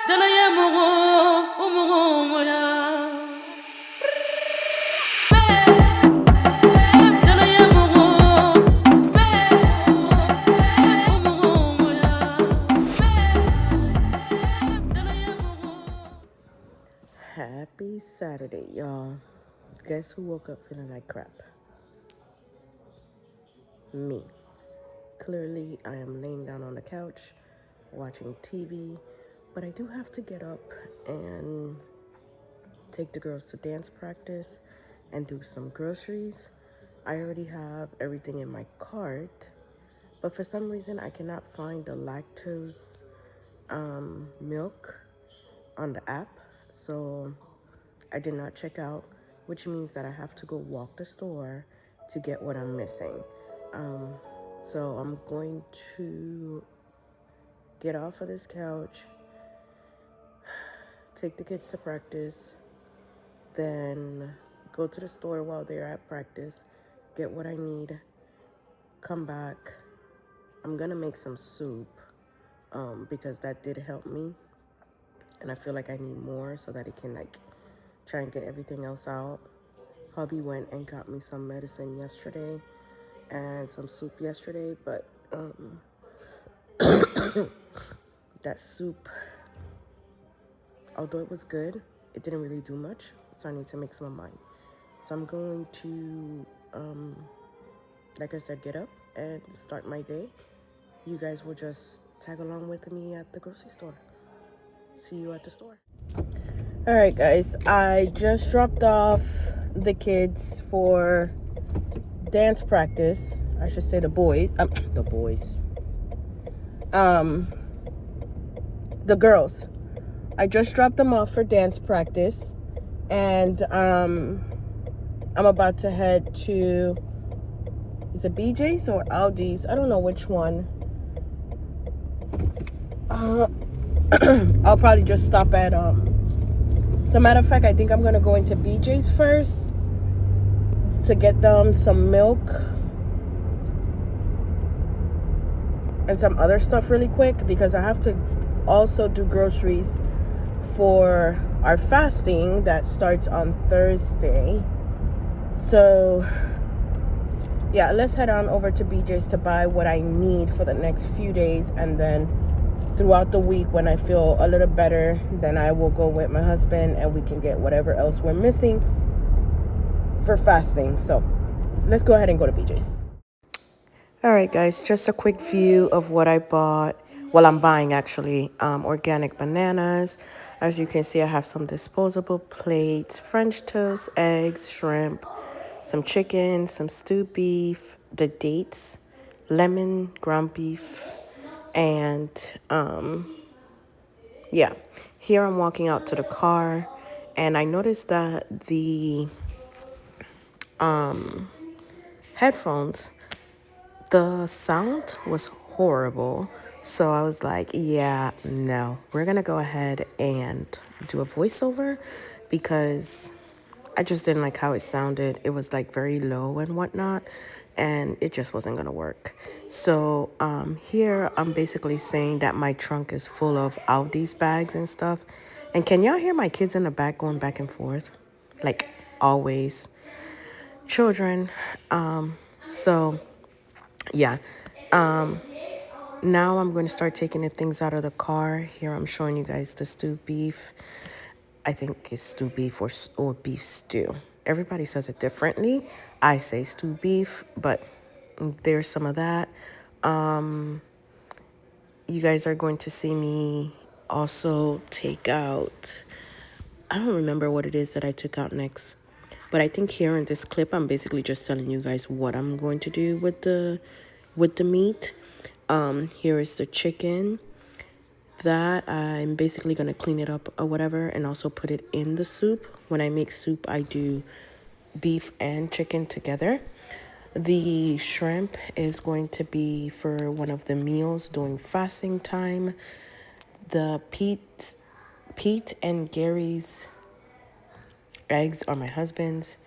Happy Saturday, y'all. Guess who woke up feeling like crap? Me. Clearly, I am laying down on the couch watching TV, but I do have to get up and take the girls to dance practice and do some groceries. I already have everything in my cart, but for some reason, I cannot find the lactose milk on the app, so I did not check out, which means that I have to go walk the store to get what I'm missing. So I'm going to get off of this couch, take the kids to practice, then go to the store while they're at practice, get what I need, come back. I'm gonna make some soup because that did help me, and I feel like I need more so that it can try and get everything else out. Hubby went and got me some medicine yesterday and some soup yesterday, but that soup, although it was good, it didn't really do much, so I need to make some of mine. So I'm going to, like I said, get up and start my day. You guys will just tag along with me at the grocery store. See you at the store. All right, guys, I just dropped off the kids for dance practice. I should say the boys. The girls. I just dropped them off for dance practice, and I'm about to head to, is it BJ's or Aldi's? I don't know which one. I'll probably just stop at as a matter of fact, I think I'm gonna go into BJ's first to get them some milk and some other stuff really quick, because I have to also do groceries for our fasting that starts on Thursday. So yeah, let's head on over to BJ's to buy what I need for the next few days, and then throughout the week when I feel a little better, then I will go with my husband and we can get whatever else we're missing for fasting. So let's go ahead and go to BJ's. All right, guys, just a quick view of what I bought. Well, I'm buying actually organic bananas. As you can see, I have some disposable plates, French toast, eggs, shrimp, some chicken, some stewed beef, the dates, lemon, ground beef, and yeah. Here I'm walking out to the car, and I noticed that the headphones, the sound was horrible. So I was like, yeah, no, we're gonna go ahead and do a voiceover, because I just didn't like how it sounded. It was like very low and whatnot, and it just wasn't gonna work. So here I'm basically saying that my trunk is full of Aldi's bags and stuff. And can y'all hear my kids in the back going back and forth? Like always. Children. So yeah. Now I'm going to start taking the things out of the car. Here I'm showing you guys the stewed beef. I think it's stewed beef or beef stew. Everybody says it differently. I say stewed beef, but there's some of that. You guys are going to see me also take out, I don't remember what it is that I took out next, but I think here in this clip I'm basically just telling you guys what I'm going to do with the meat. Here is the chicken that I'm basically going to clean it up or whatever, and also put it in the soup. When I make soup, I do beef and chicken together. The shrimp is going to be for one of the meals during fasting time. The Pete and Gary's eggs are my husband's.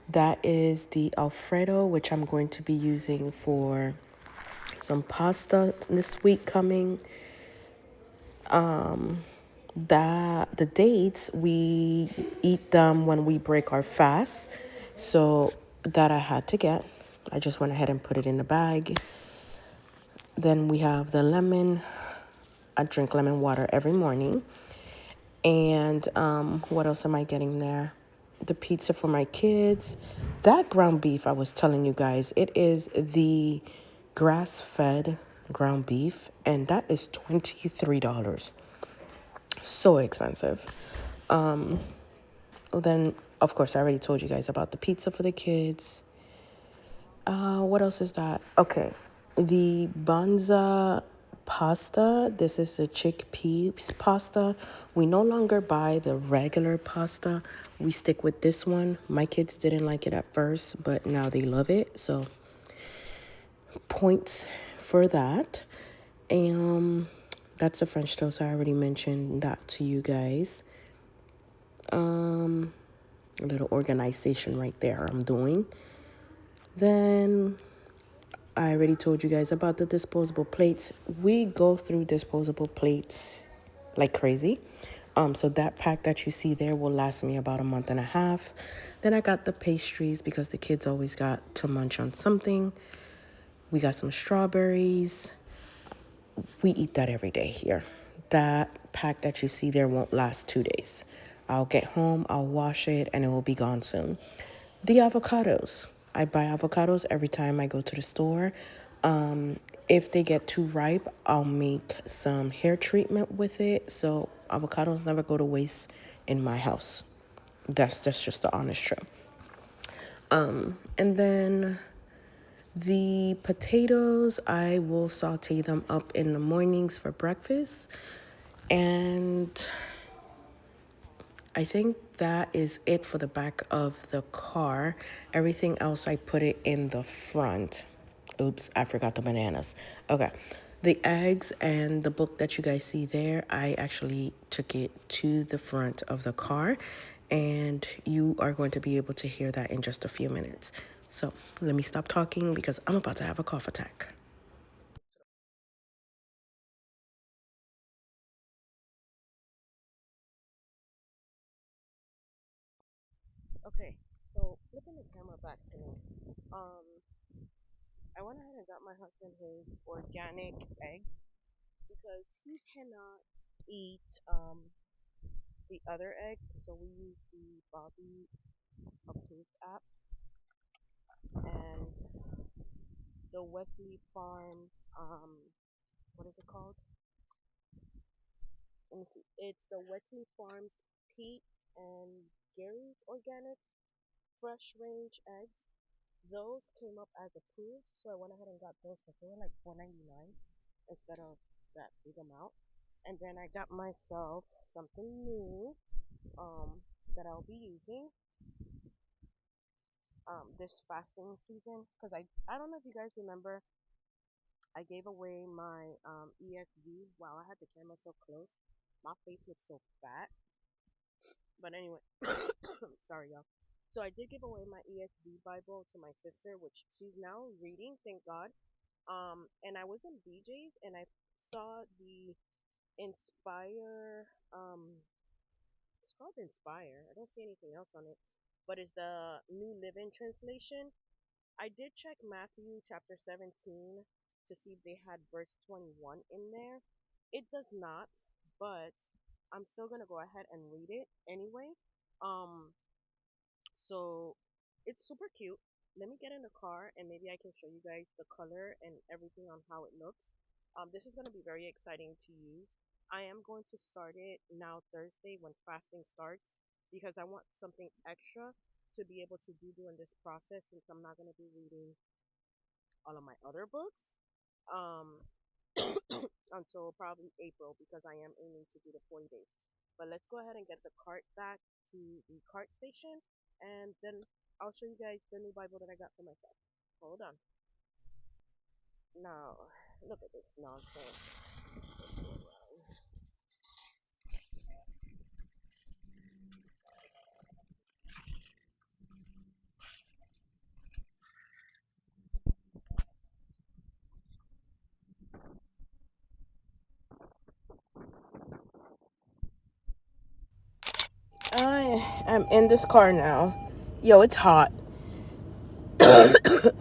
That is the Alfredo, which I'm going to be using for some pasta this week coming. That the dates we eat them when we break our fast, so that I had to get. I just went ahead and put it in the bag. Then we have the lemon. I drink lemon water every morning. And what else am I getting there? The pizza for my kids. That ground beef I was telling you guys, it is the grass-fed ground beef, and that is $23. So expensive. Then, of course, I already told you guys about the pizza for the kids. What else is that? Okay. The Banza pasta. This is the chickpeas pasta. We no longer buy the regular pasta. We stick with this one. My kids didn't like it at first, but now they love it. So, points for that. And that's the French toast. I already mentioned that to you guys. A little organization right there I'm doing. Then I already told you guys about the disposable plates. We go through disposable plates like crazy. So that pack that you see there will last me about a month and a half. Then I got the pastries because the kids always got to munch on something. We got some strawberries. We eat that every day here. That pack that you see there won't last 2 days. I'll get home, I'll wash it, and it will be gone soon. The avocados. I buy avocados every time I go to the store. If they get too ripe, I'll make some hair treatment with it. So avocados never go to waste in my house. That's just the honest truth. And then the potatoes, I will saute them up in the mornings for breakfast. And I think that is it for the back of the car. Everything else, I put it in the front. Oops, I forgot the bananas. Okay. The eggs and the book that you guys see there, I actually took it to the front of the car. And you are going to be able to hear that in just a few minutes. So let me stop talking because I'm about to have a cough attack. Okay, so flipping the camera back to me. Um, I went ahead and got my husband his organic eggs because he cannot eat the other eggs. So we use the Bobby Approved app and the Wesley Farms. What is it called? Let me see. It's the Wesley Farms Pete and Gary's organic fresh range eggs. Those came up as approved, so I went ahead and got those because they were like 4.99 instead of that big amount. And then I got myself something new that I'll be using this fasting season because I don't know if you guys remember I gave away my ESV. Wow, I had the camera so close. My face looks so fat. But anyway, sorry y'all. So I did give away my ESV Bible to my sister, which she's now reading, thank God. And I was in BJ's and I saw the Inspire. It's called Inspire. I don't see anything else on it, but it's the New Living Translation. I did check Matthew chapter 17 to see if they had verse 21 in there. It does not, but I'm still gonna go ahead and read it anyway. Um, so it's super cute. Let me get in the car and maybe I can show you guys the color and everything on how it looks. This is going to be very exciting to use. I am going to start it now Thursday when fasting starts because I want something extra to be able to do during this process since I'm not going to be reading all of my other books um, until probably April because I am aiming to do the 40 days. But let's go ahead and get the cart back to the cart station and then I'll show you guys the new Bible that I got for myself. Hold on. Now, look at this nonsense. I am in this car now. Yo, it's hot. It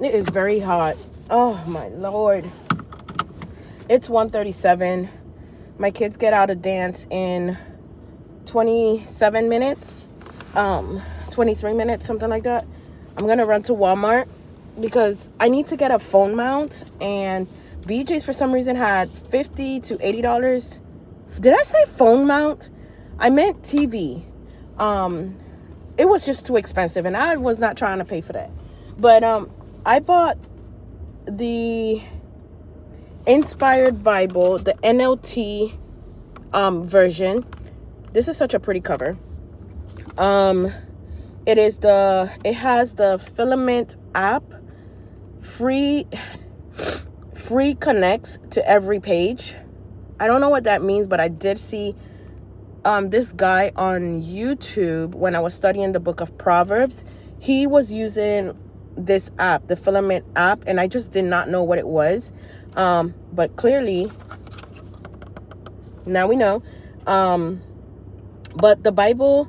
is very hot. Oh my Lord. It's 1:37. My kids get out of dance in 27 minutes. 23 minutes, something like that. I'm gonna run to Walmart because I need to get a phone mount, and BJ's for some reason had $50 to $80. Did I say phone mount? I meant TV. It was just too expensive, and I was not trying to pay for that. But I bought the Inspired Bible, the NLT version. This is such a pretty cover. It has the Filament app, free connects to every page. I don't know what that means, but I did see this guy on YouTube when I was studying the book of Proverbs. He was using this app, the Filament app, and I just did not know what it was. But clearly, now we know. But the Bible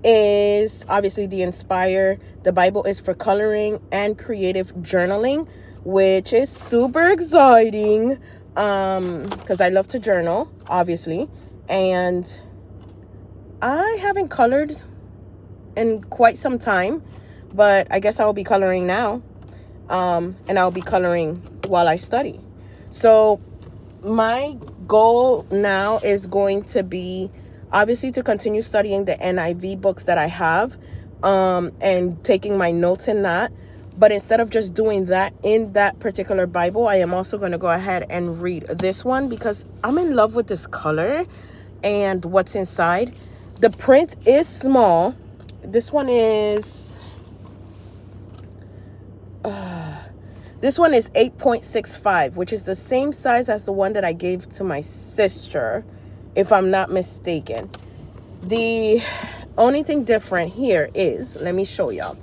is obviously the Inspire. The Bible is for coloring and creative journaling, which is super exciting because I love to journal, obviously. And I haven't colored in quite some time, but I guess I'll be coloring now. And I'll be coloring while I study. So my goal now is going to be obviously to continue studying the NIV books that I have, and taking my notes in that. But instead of just doing that in that particular Bible, I am also going to go ahead and read this one because I'm in love with this color and what's inside. The print is small. This one is 8.65, which is the same size as the one that I gave to my sister, if I'm not mistaken. The only thing different here is, let me show y'all.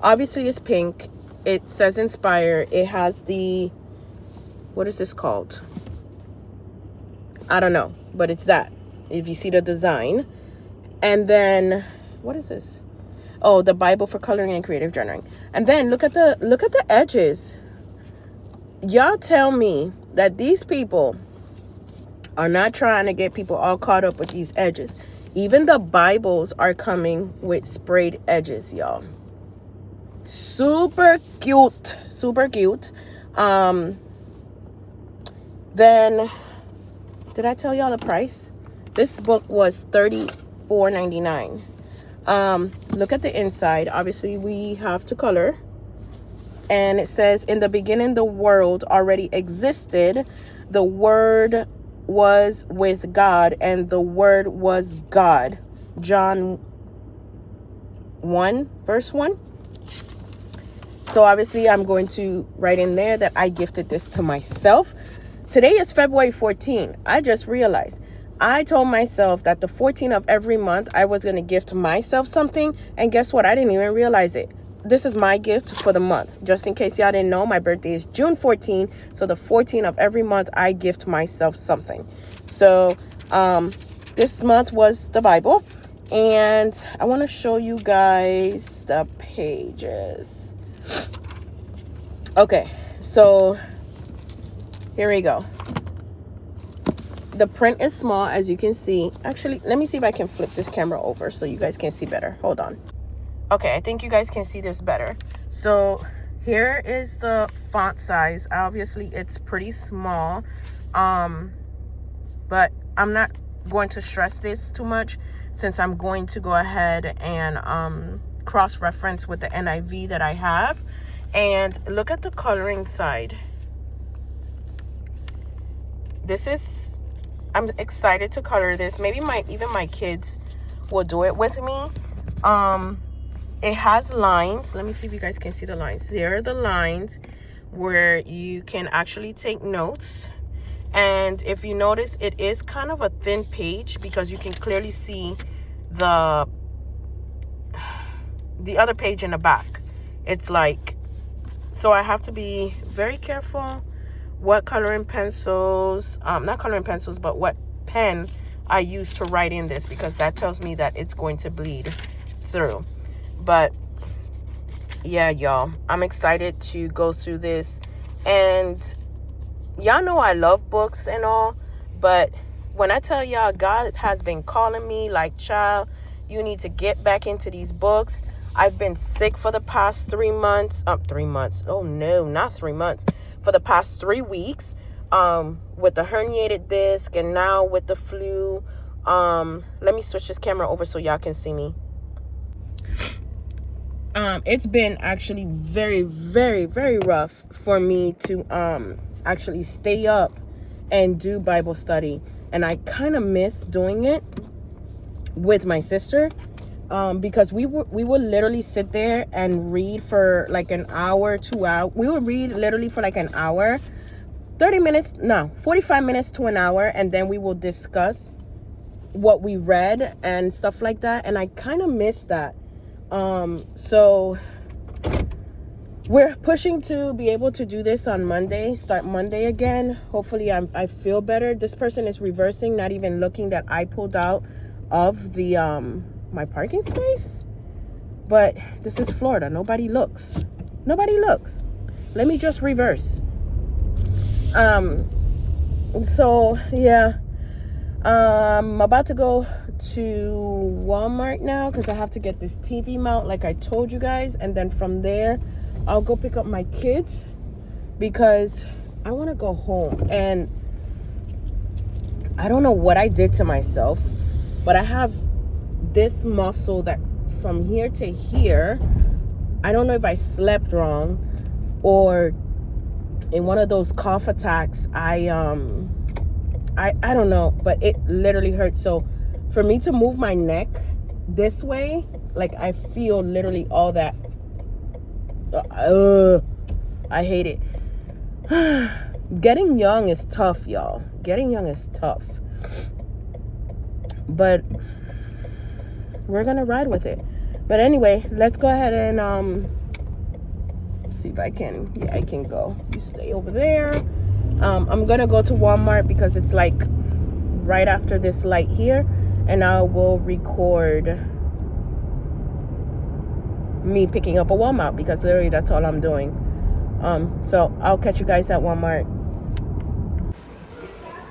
Obviously, it's pink. It says Inspire. It has the, what is this called? I don't know, but it's that. If you see the design. And then, what is this? Oh, the Bible for coloring and creative journaling. And then look at the edges. Y'all tell me that these people are not trying to get people all caught up with these edges. Even the Bibles are coming with sprayed edges, y'all. Super cute. Super cute. Then, did I tell y'all the price? This book was $34.99. Look at the inside. Obviously, we have to color. And it says, in the beginning, the world already existed. The Word was with God, and the Word was God. John 1, verse 1. So obviously, I'm going to write in there that I gifted this to myself. Today is February 14. I just realized I told myself that the 14th of every month I was going to gift myself something. And guess what? I didn't even realize it. This is my gift for the month. Just in case y'all didn't know, my birthday is June 14. So the 14th of every month I gift myself something. So this month was the Bible. And I want to show you guys the pages. Okay, so here we go. The print is small, as you can see. Actually, let me see if I can flip this camera over so you guys can see better. Hold on. Okay, I think you guys can see this better. So here is the font size. Obviously, it's pretty small. But I'm not going to stress this too much since I'm going to go ahead and cross-reference with the NIV that I have. And look at the coloring side. I'm excited to color this. Maybe even my kids will do it with me. It has lines. Let me see if you guys can see the lines. There are the lines where you can actually take notes. And if you notice, it is kind of a thin page because you can clearly see the other page in the back. It's like, so I have to be very careful what coloring pencils, not coloring pencils, but what pen I use to write in this, because that tells me that it's going to bleed through. But yeah, y'all, I'm excited to go through this. And y'all know I love books and all, but when I tell y'all God has been calling me like, child, you need to get back into these books. I've been sick for the past 3 months. 3 months. Oh no, not 3 months. For the past 3 weeks, with the herniated disc and now with the flu. Let me switch this camera over so y'all can see me. It's been actually very, very, very rough for me to actually stay up and do Bible study. And I kind of miss doing it with my sister, because we would literally sit there and read for like an hour, 2 hours. We would read literally for like an hour, 45 minutes to an hour, and then we will discuss what we read and stuff like that. And I kind of miss that. So we're pushing to be able to do this on Monday, start Monday again. Hopefully I feel better. This person is reversing, not even looking that I pulled out of the my parking space. But this is Florida. Nobody looks. Let me just reverse. So yeah, I'm about to go to Walmart now because I have to get this TV mount like I told you guys, and then from there I'll go pick up my kids because I want to go home. And I don't know what I did to myself, but I have this muscle that from here to here, I don't know if I slept wrong or in one of those cough attacks, I don't know, but it literally hurts. So for me to move my neck this way, like I feel literally all that. I hate it. Getting young is tough, y'all. Getting young is tough. But we're gonna ride with it. But anyway, let's go ahead and see if I can. Yeah, I can go. You stay over there. I'm gonna go to Walmart because it's like right after this light here, and I will record me picking up a Walmart because literally that's all I'm doing. So I'll catch you guys at Walmart.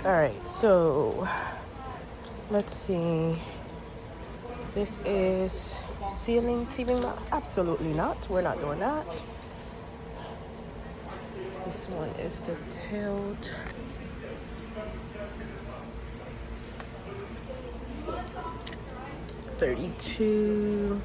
All right, so let's see. This is ceiling TV mount. Absolutely not. We're not doing that. This one is the tilt. $32.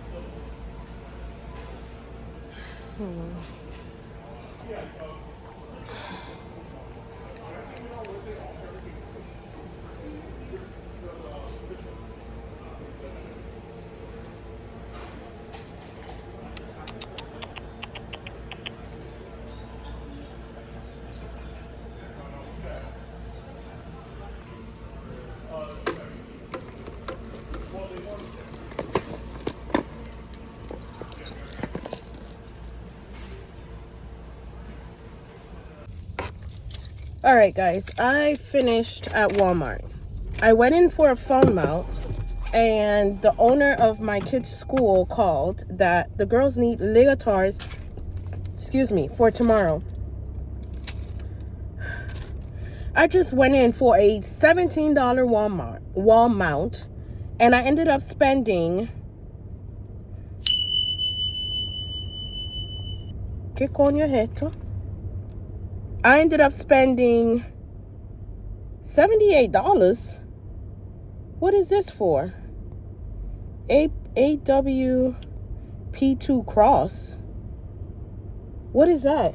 All right, guys, I finished at Walmart. I went in for a phone mount, and the owner of my kids' school called that the girls need leotards, for tomorrow. I just went in for a $17 wall mount, and I ended up spending ¿Qué coño es esto? I ended up spending $78. What is this for? AWP2 cross. What is that?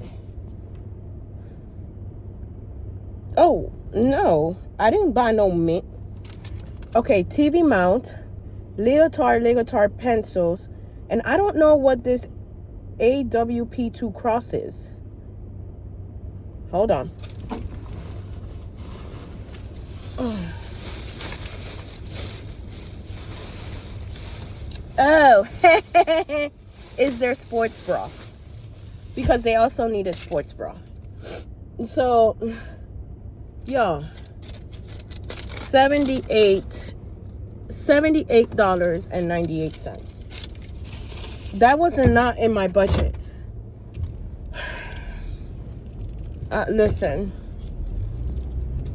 Oh, no. I didn't buy no mint. Okay, TV mount, leotard pencils, and I don't know what this AWP2 cross is. Hold on. Oh, is their sports bra. Because they also needed sports bra. So, y'all, $78 $78.98. That wasn't not in my budget. Listen.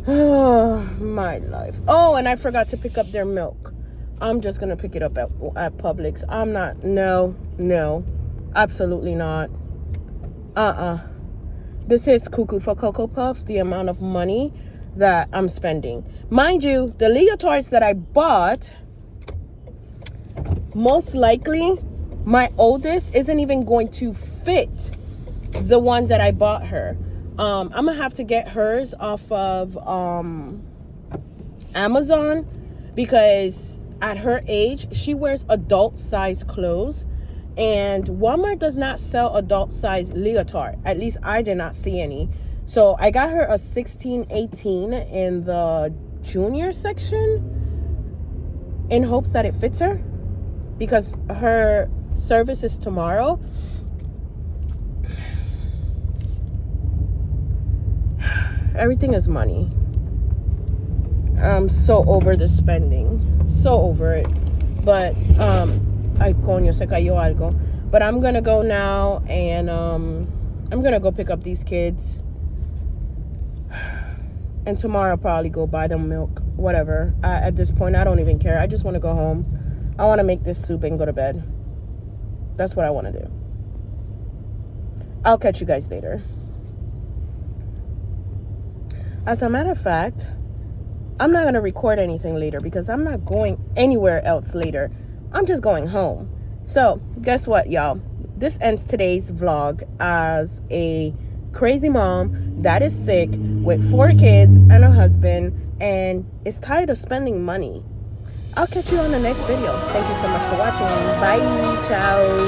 Oh, my life. Oh, and I forgot to pick up their milk. I'm just going to pick it up at Publix. I'm not. No. Absolutely not. This is cuckoo for Cocoa Puffs, the amount of money that I'm spending. Mind you, the leotards that I bought, most likely, my oldest isn't even going to fit the one that I bought her. I'm gonna have to get hers off of Amazon, because at her age she wears adult size clothes, and Walmart does not sell adult size leotard. At least I did not see any. So I got her a 16-18 in the junior section in hopes that it fits her, because her service is tomorrow. Everything is money. I'm so over the spending. So over it. But, ay, coño, se cayó algo. But I'm gonna go now, and I'm gonna go pick up these kids. And tomorrow I'll probably go buy them milk. Whatever. At this point, I don't even care. I just want to go home. I want to make this soup and go to bed. That's what I want to do. I'll catch you guys later. As a matter of fact, I'm not going to record anything later, because I'm not going anywhere else later. I'm just going home. So, guess what, y'all? This ends today's vlog as a crazy mom that is sick with 4 kids and a husband and is tired of spending money. I'll catch you on the next video. Thank you so much for watching. Bye. Ciao.